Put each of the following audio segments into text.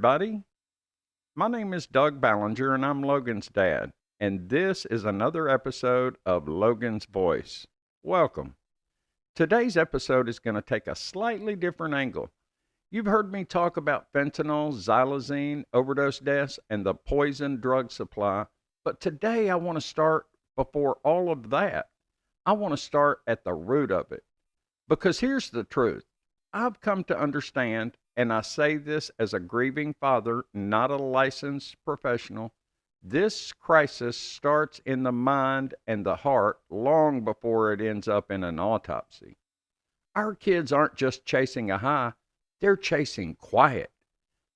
everybody. My name is Doug Ballinger, and I'm Logan's dad. And this is another episode of Logan's Voice. Welcome. Today's episode is going to take a slightly different angle. You've heard me talk about fentanyl, xylazine, overdose deaths, and the poison drug supply. But today I want to start before all of that. I want to start at the root of it. Because here's the truth. I've come to understand, and I say this as a grieving father, not a licensed professional, this crisis starts in the mind and the heart long before it ends up in an autopsy. Our kids aren't just chasing a high, they're chasing quiet.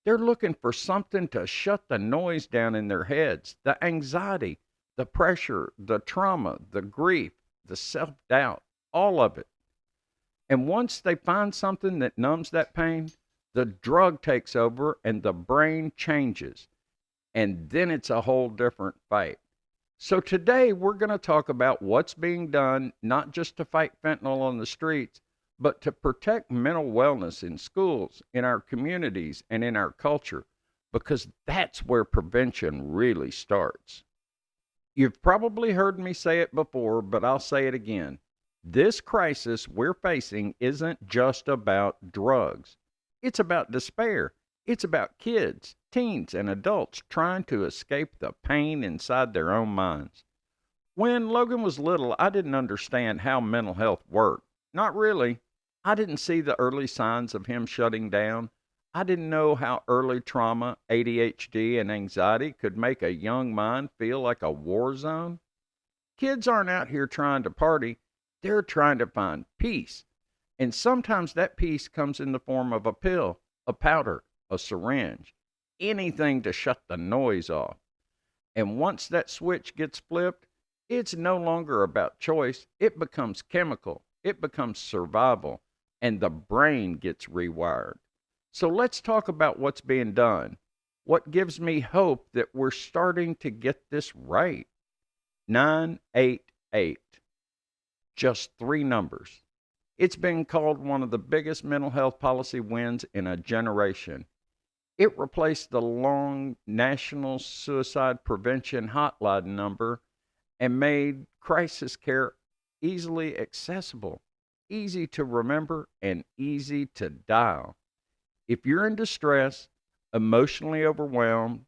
They're looking for something to shut the noise down in their heads, the anxiety, the pressure, the trauma, the grief, the self-doubt, all of it. And once they find something that numbs that pain, the drug takes over and the brain changes. And then it's a whole different fight. So today we're going to talk about what's being done, not just to fight fentanyl on the streets, but to protect mental wellness in schools, in our communities, and in our culture, because that's where prevention really starts. You've probably heard me say it before, but I'll say it again. This crisis we're facing isn't just about drugs. It's about despair. It's about kids, teens, and adults trying to escape the pain inside their own minds. When Logan was little, I didn't understand how mental health worked. Not really. I didn't see the early signs of him shutting down. I didn't know how early trauma, ADHD, and anxiety could make a young mind feel like a war zone. Kids aren't out here trying to party. They're trying to find peace. And sometimes that peace comes in the form of a pill, a powder, a syringe, anything to shut the noise off. And once that switch gets flipped, it's no longer about choice. It becomes chemical. It becomes survival. And the brain gets rewired. So let's talk about what's being done. What gives me hope that we're starting to get this right? 988. Just three numbers. It's been called one of the biggest mental health policy wins in a generation. It replaced the long National Suicide Prevention Hotline number and made crisis care easily accessible, easy to remember, and easy to dial. If you're in distress, emotionally overwhelmed,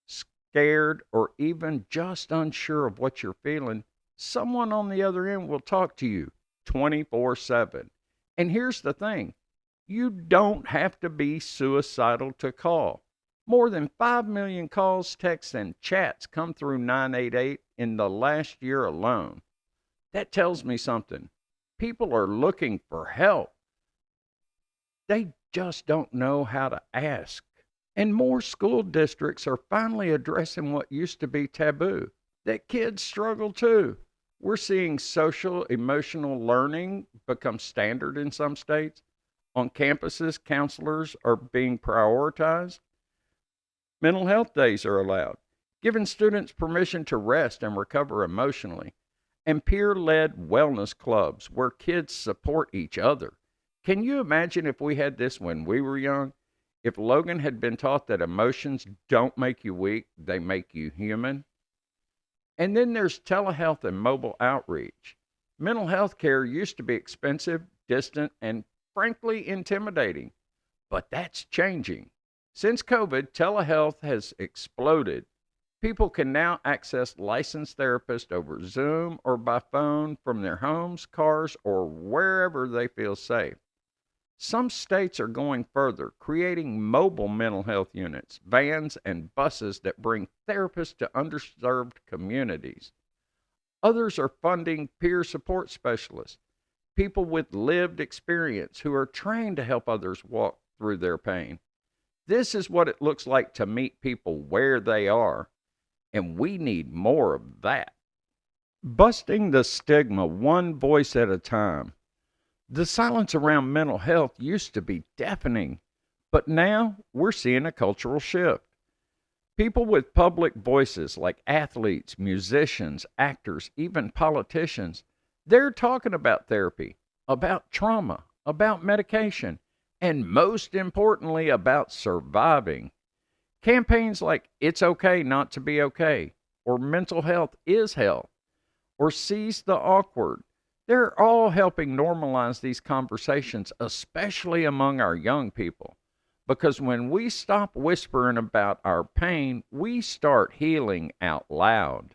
scared, or even just unsure of what you're feeling, someone on the other end will talk to you 24/7. And here's the thing. You don't have to be suicidal to call. More than 5 million calls, texts, and chats come through 988 in the last year alone. That tells me something. People are looking for help. They just don't know how to ask. And more school districts are finally addressing what used to be taboo, that kids struggle too. We're seeing social emotional learning become standard in some states. On campuses, counselors are being prioritized. Mental health days are allowed, giving students permission to rest and recover emotionally. And peer-led wellness clubs where kids support each other. Can you imagine if we had this when we were young? If Logan had been taught that emotions don't make you weak, they make you human? And then there's telehealth and mobile outreach. Mental health care used to be expensive, distant, and frankly intimidating. But that's changing. Since COVID, telehealth has exploded. People can now access licensed therapists over Zoom or by phone from their homes, cars, or wherever they feel safe. Some states are going further, creating mobile mental health units, vans, and buses that bring therapists to underserved communities. Others are funding peer support specialists, people with lived experience who are trained to help others walk through their pain. This is what it looks like to meet people where they are, and we need more of that. Busting the stigma one voice at a time. The silence around mental health used to be deafening, but now we're seeing a cultural shift. People with public voices like athletes, musicians, actors, even politicians, they're talking about therapy, about trauma, about medication, and most importantly, about surviving. Campaigns like It's Okay Not to Be Okay, or Mental Health is Health, or Seize the Awkward, they're all helping normalize these conversations, especially among our young people. Because when we stop whispering about our pain, we start healing out loud.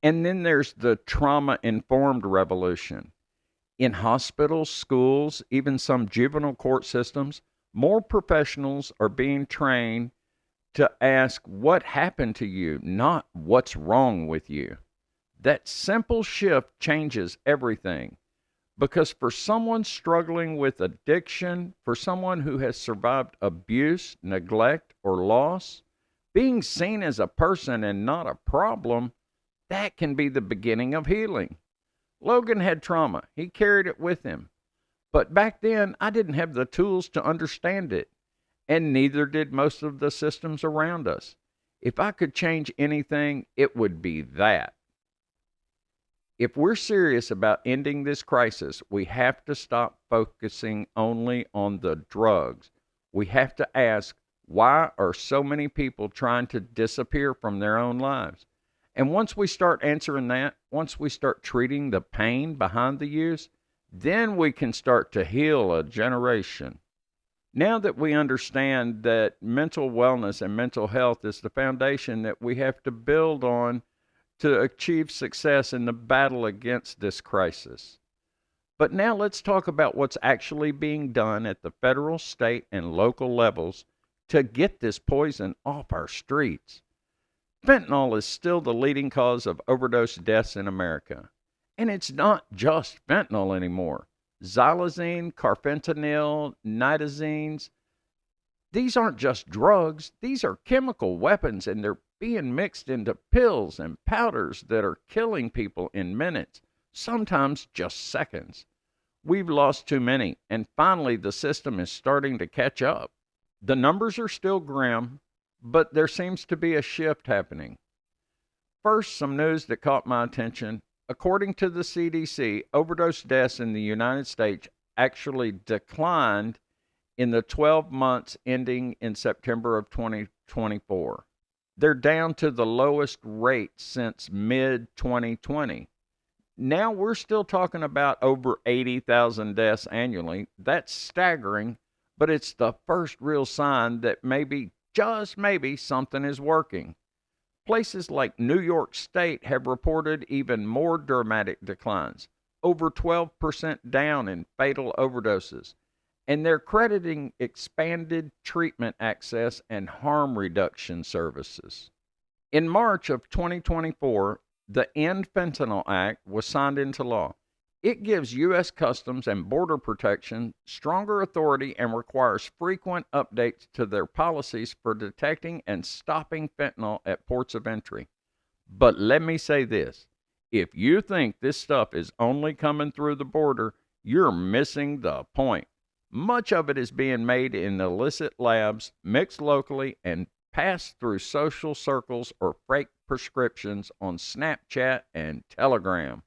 And then there's the trauma informed revolution. In hospitals, schools, even some juvenile court systems, more professionals are being trained to ask what happened to you, not what's wrong with you. That simple shift changes everything. Because for someone struggling with addiction, for someone who has survived abuse, neglect, or loss, being seen as a person and not a problem, that can be the beginning of healing. Logan had trauma. He carried it with him. But back then, I didn't have the tools to understand it, and neither did most of the systems around us. If I could change anything, it would be that. If we're serious about ending this crisis, we have to stop focusing only on the drugs. We have to ask, why are so many people trying to disappear from their own lives? And once we start answering that, once we start treating the pain behind the use, then we can start to heal a generation. Now that we understand that mental wellness and mental health is the foundation that we have to build on to achieve success in the battle against this crisis. But now let's talk about what's actually being done at the federal, state, and local levels to get this poison off our streets. Fentanyl is still the leading cause of overdose deaths in America. And it's not just fentanyl anymore. Xylazine, carfentanil, nitazenes, these aren't just drugs. These are chemical weapons, and they're being mixed into pills and powders that are killing people in minutes, sometimes just seconds. We've lost too many, and finally the system is starting to catch up. The numbers are still grim, but there seems to be a shift happening. First, some news that caught my attention. According to the CDC, overdose deaths in the United States actually declined in the 12 months ending in September of 2024. They're down to the lowest rate since mid-2020. Now we're still talking about over 80,000 deaths annually. That's staggering, but it's the first real sign that maybe, just maybe, something is working. Places like New York State have reported even more dramatic declines, over 12% down in fatal overdoses, and they're crediting expanded treatment access and harm reduction services. In March of 2024, the End Fentanyl Act was signed into law. It gives U.S. Customs and Border Protection stronger authority and requires frequent updates to their policies for detecting and stopping fentanyl at ports of entry. But let me say this, if you think this stuff is only coming through the border, you're missing the point. Much of it is being made in illicit labs, mixed locally, and passed through social circles or fake prescriptions on Snapchat and Telegram.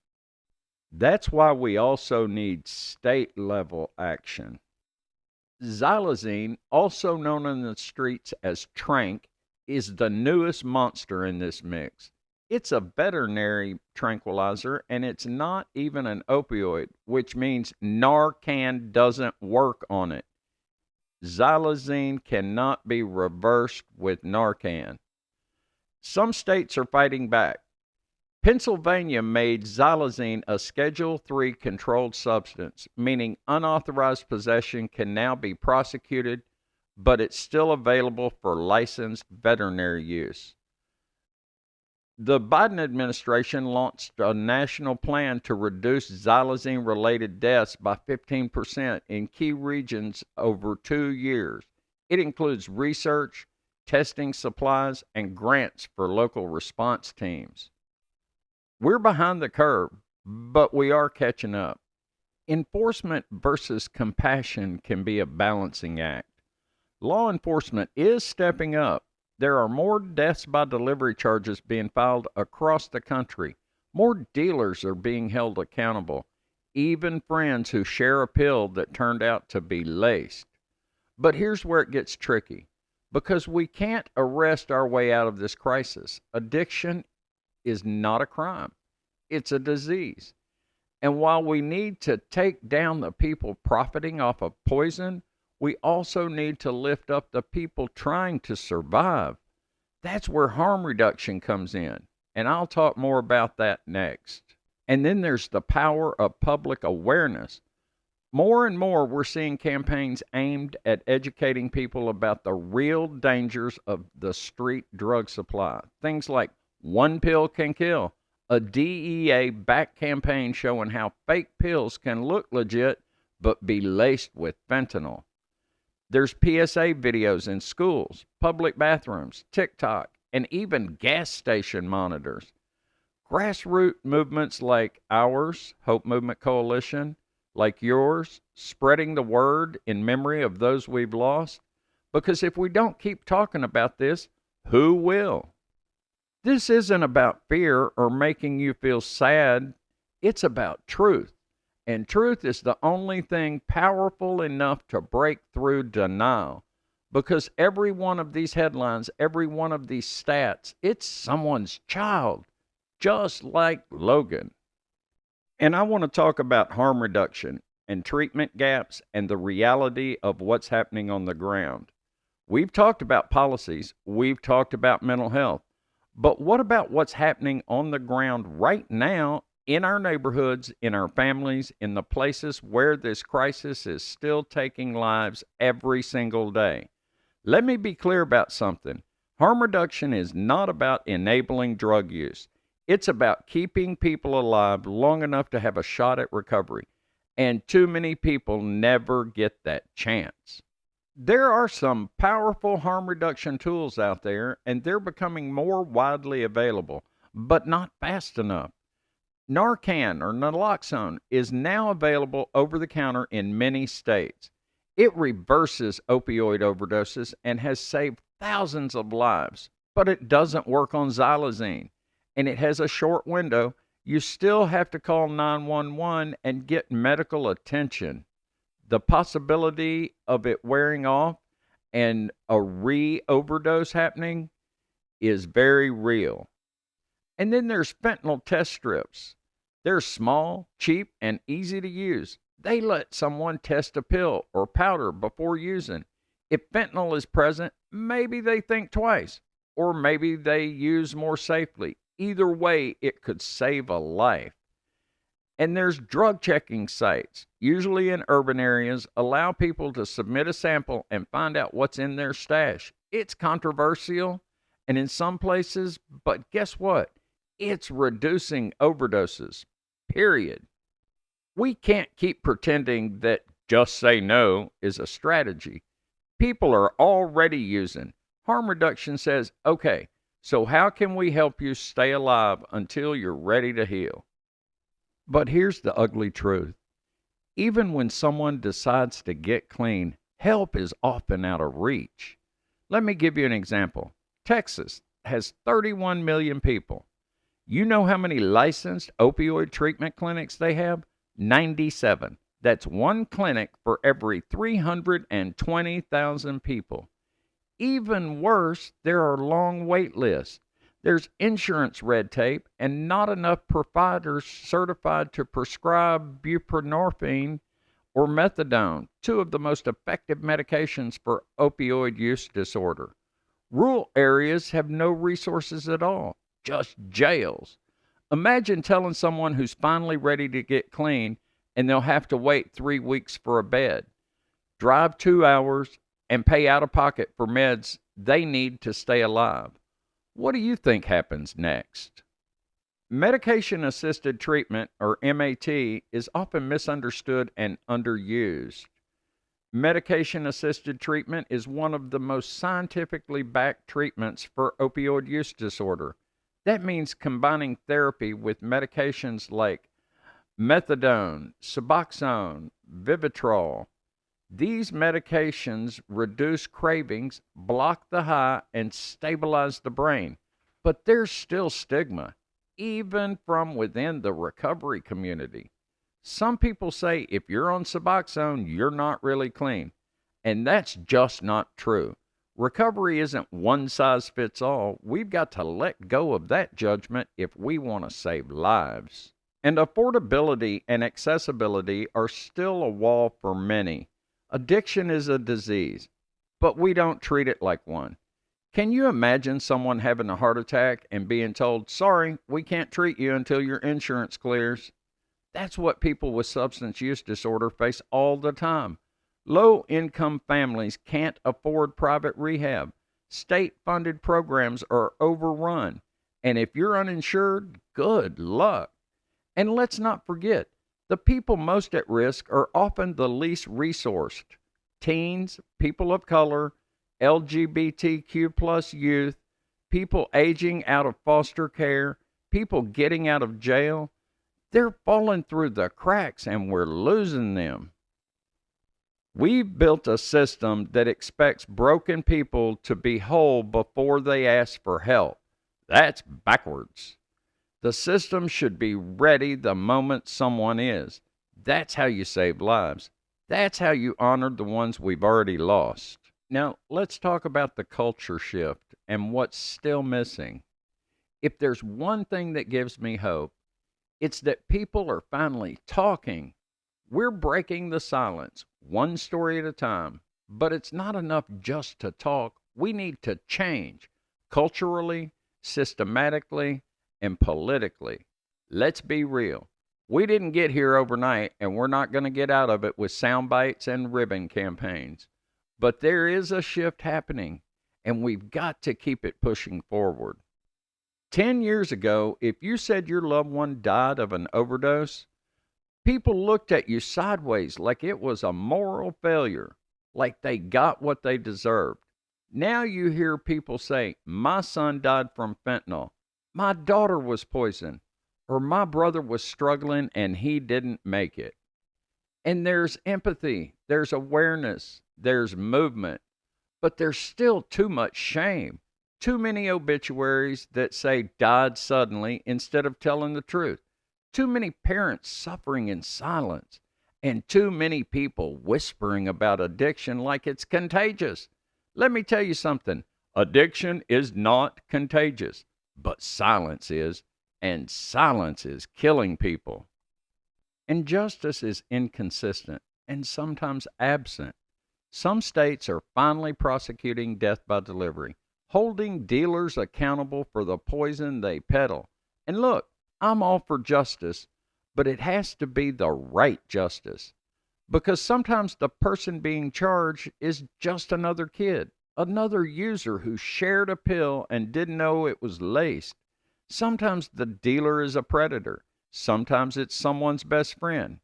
That's why we also need state-level action. Xylazine, also known in the streets as Trank, is the newest monster in this mix. It's a veterinary tranquilizer, and it's not even an opioid, which means Narcan doesn't work on it. Xylazine cannot be reversed with Narcan. Some states are fighting back. Pennsylvania made xylazine a Schedule III controlled substance, meaning unauthorized possession can now be prosecuted, but it's still available for licensed veterinary use. The Biden administration launched a national plan to reduce xylazine-related deaths by 15% in key regions over 2 years. It includes research, testing supplies, and grants for local response teams. We're behind the curve, but we are catching up. Enforcement versus compassion can be a balancing act. Law enforcement is stepping up. There are more deaths by delivery charges being filed across the country. More dealers are being held accountable, even friends who share a pill that turned out to be laced. But here's where it gets tricky. because we can't arrest our way out of this crisis. Addiction is not a crime, it's a disease. And while we need to take down the people profiting off of poison, we also need to lift up the people trying to survive. That's where harm reduction comes in. And I'll talk more about that next. And then there's the power of public awareness. More and more, we're seeing campaigns aimed at educating people about the real dangers of the street drug supply. Things like one pill can kill, a DEA-backed campaign showing how fake pills can look legit but be laced with fentanyl. There's PSA videos in schools, public bathrooms, TikTok, and even gas station monitors. Grassroots movements like ours, Hope Movement Coalition, like yours, spreading the word in memory of those we've lost. Because if we don't keep talking about this, who will? This isn't about fear or making you feel sad. It's about truth. And truth is the only thing powerful enough to break through denial. Because every one of these headlines, every one of these stats, it's someone's child, just like Logan. And I want to talk about harm reduction and treatment gaps and the reality of what's happening on the ground. We've talked about policies, we've talked about mental health, but what about what's happening on the ground right now in our neighborhoods, in our families, in the places where this crisis is still taking lives every single day? Let me be clear about something. Harm reduction is not about enabling drug use. It's about keeping people alive long enough to have a shot at recovery. And too many people never get that chance. There are some powerful harm reduction tools out there, and they're becoming more widely available, but not fast enough. Narcan or naloxone is now available over the counter in many states. It reverses opioid overdoses and has saved thousands of lives, but it doesn't work on xylazine, and it has a short window. You still have to call 911 and get medical attention. The possibility of it wearing off and a re-overdose happening is very real. And then there's fentanyl test strips. They're small, cheap, and easy to use. They let someone test a pill or powder before using. If fentanyl is present, maybe they think twice, or maybe they use more safely. Either way, it could save a life. And there's drug checking sites, usually in urban areas, allow people to submit a sample and find out what's in their stash. It's controversial, and in some places, but guess what? It's reducing overdoses, period. We can't keep pretending that just say no is a strategy. People are already using. Harm reduction says, okay, so how can we help you stay alive until you're ready to heal? But here's the ugly truth. Even when someone decides to get clean, help is often out of reach. Let me give you an example. Texas has 31 million people. You know how many licensed opioid treatment clinics they have? 97. That's one clinic for every 320,000 people. Even worse, there are long wait lists. There's insurance red tape and not enough providers certified to prescribe buprenorphine or methadone, two of the most effective medications for opioid use disorder. Rural areas have no resources at all, just jails. Imagine telling someone who's finally ready to get clean and they'll have to wait 3 weeks for a bed, drive 2 hours, and pay out of pocket for meds they need to stay alive. What do you think happens next? Medication-assisted treatment, or MAT, is often misunderstood and underused. Medication-assisted treatment is one of the most scientifically backed treatments for opioid use disorder. That means combining therapy with medications like methadone, Suboxone, Vivitrol. These medications reduce cravings, block the high, and stabilize the brain. But there's still stigma, even from within the recovery community. Some people say if you're on Suboxone, you're not really clean. And that's just not true. Recovery isn't one size fits all. We've got to let go of that judgment if we want to save lives. And affordability and accessibility are still a wall for many. Addiction is a disease, but we don't treat it like one. Can you imagine someone having a heart attack and being told, sorry, we can't treat you until your insurance clears? That's what people with substance use disorder face all the time. Low-income families can't afford private rehab. State-funded programs are overrun. And if you're uninsured, good luck. And let's not forget, the people most at risk are often the least resourced. Teens, people of color, LGBTQ plus youth, people aging out of foster care, people getting out of jail. They're falling through the cracks and we're losing them. We've built a system that expects broken people to be whole before they ask for help. That's backwards. The system should be ready the moment someone is. That's how you save lives. That's how you honor the ones we've already lost. Now, let's talk about the culture shift and what's still missing. If there's one thing that gives me hope, it's that people are finally talking. We're breaking the silence, one story at a time. But it's not enough just to talk. We need to change culturally, systematically, and politically. Let's be real. We didn't get here overnight, and we're not going to get out of it with sound bites and ribbon campaigns. But there is a shift happening, and we've got to keep it pushing forward. 10 years ago, if you said your loved one died of an overdose, people looked at you sideways like it was a moral failure, like they got what they deserved. Now you hear people say, my son died from fentanyl, my daughter was poisoned, or my brother was struggling and he didn't make it. And there's empathy, there's awareness, there's movement, but there's still too much shame. Too many obituaries that say died suddenly instead of telling the truth. Too many parents suffering in silence. And too many people whispering about addiction like it's contagious. Let me tell you something. Addiction is not contagious, but silence is. And silence is killing people. And justice is inconsistent and sometimes absent. Some states are finally prosecuting death by delivery, holding dealers accountable for the poison they peddle. And look, I'm all for justice, but it has to be the right justice. Because sometimes the person being charged is just another kid, another user who shared a pill and didn't know it was laced. Sometimes the dealer is a predator. Sometimes it's someone's best friend.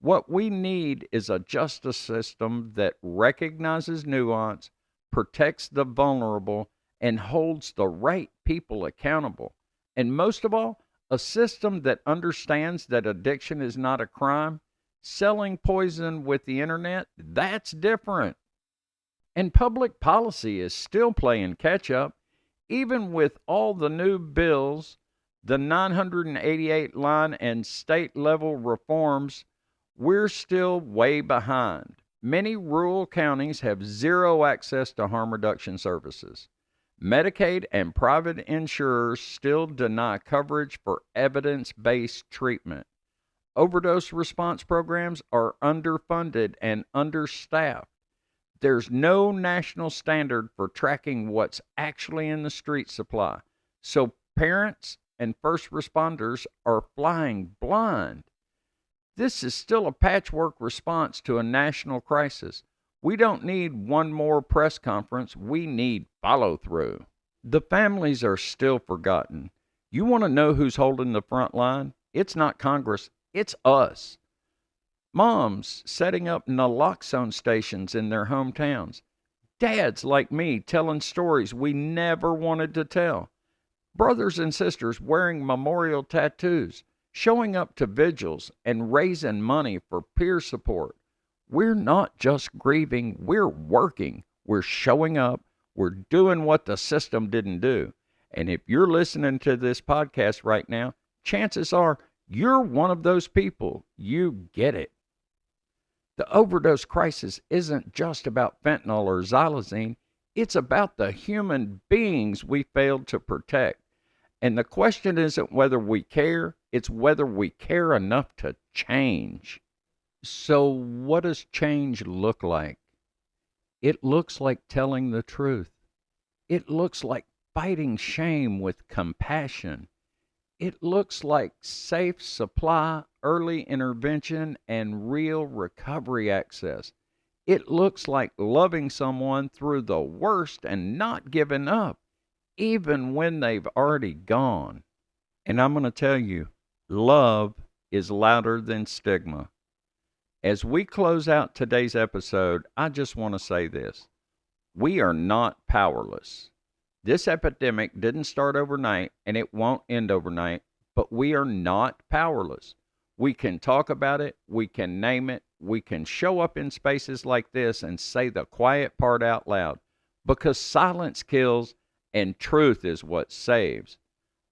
What we need is a justice system that recognizes nuance, protects the vulnerable, and holds the right people accountable. And most of all, a system that understands that addiction is not a crime. Selling poison with the internet, that's different. And public policy is still playing catch up. Even with all the new bills, the 988 line and state level reforms, we're still way behind. Many rural counties have zero access to harm reduction services. Medicaid and private insurers still deny coverage for evidence-based treatment. Overdose response programs are underfunded and understaffed. There's no national standard for tracking what's actually in the street supply. So parents and first responders are flying blind. This is still a patchwork response to a national crisis. We don't need one more press conference. We need follow-through. The families are still forgotten. You want to know who's holding the front line? It's not Congress. It's us. Moms setting up naloxone stations in their hometowns. Dads like me telling stories we never wanted to tell. Brothers and sisters wearing memorial tattoos, showing up to vigils and raising money for peer support. We're not just grieving, we're working. We're showing up. We're doing what the system didn't do. And if you're listening to this podcast right now, chances are you're one of those people. You get it. The overdose crisis isn't just about fentanyl or xylazine. It's about the human beings we failed to protect. And the question isn't whether we care, it's whether we care enough to change. So, what does change look like? It looks like telling the truth. It looks like fighting shame with compassion. It looks like safe supply, early intervention, and real recovery access. It looks like loving someone through the worst and not giving up, even when they've already gone. And I'm going to tell you, love is louder than stigma. As we close out today's episode, I just want to say this. We are not powerless. This epidemic didn't start overnight and it won't end overnight, but we are not powerless. We can talk about it, we can name it, we can show up in spaces like this and say the quiet part out loud, because silence kills and truth is what saves.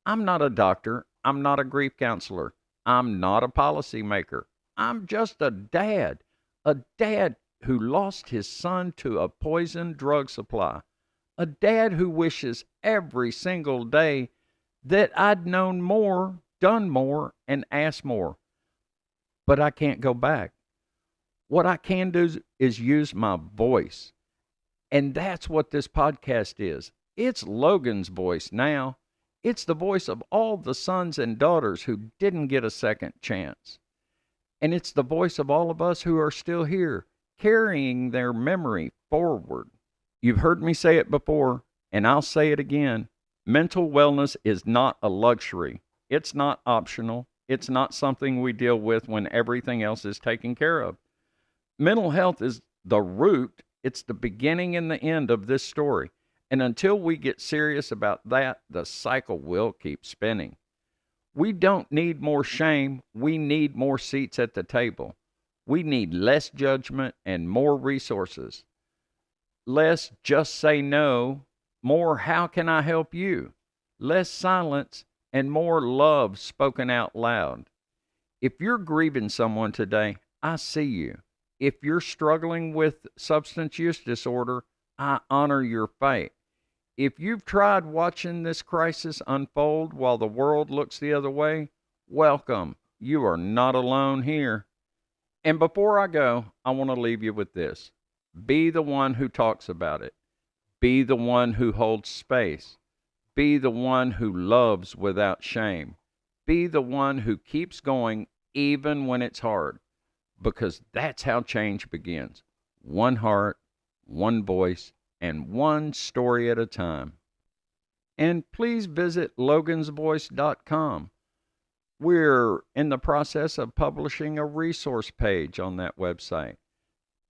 I'm not a doctor, I'm not a grief counselor, I'm not a policymaker. I'm just a dad who lost his son to a poison drug supply, a dad who wishes every single day that I'd known more, done more, and asked more. But I can't go back. What I can do is use my voice. And that's what this podcast is. It's Logan's voice now. It's the voice of all the sons and daughters who didn't get a second chance. And it's the voice of all of us who are still here, carrying their memory forward. You've heard me say it before, and I'll say it again. Mental wellness is not a luxury. It's not optional. It's not something we deal with when everything else is taken care of. Mental health is the root. It's the beginning and the end of this story. And until we get serious about that, the cycle will keep spinning. We don't need more shame. We need more seats at the table. We need less judgment and more resources. Less just say no, more how can I help you? Less silence and more love spoken out loud. If you're grieving someone today, I see you. If you're struggling with substance use disorder, I honor your fight. If you've tried watching this crisis unfold while the world looks the other way, welcome. You are not alone here. And before I go, I want to leave you with this. Be the one who talks about it. Be the one who holds space. Be the one who loves without shame. Be the one who keeps going even when it's hard. Because that's how change begins. One heart, one voice, and one story at a time. And please visit logansvoice.com. We're in the process of publishing a resource page on that website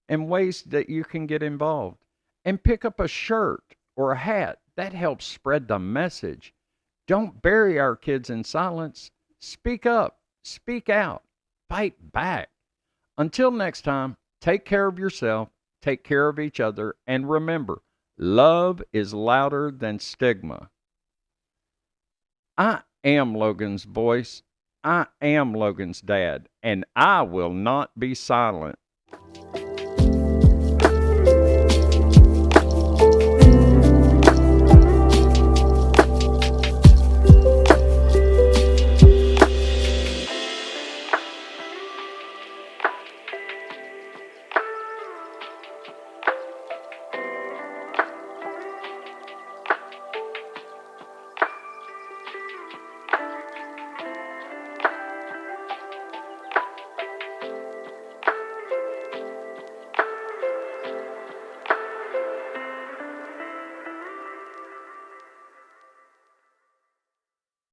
and ways that you can get involved. And pick up a shirt or a hat. That helps spread the message. Don't bury our kids in silence. Speak up, speak out, fight back. Until next time, take care of yourself, take care of each other, and remember, love is louder than stigma. I am Logan's voice. I am Logan's dad, and I will not be silent.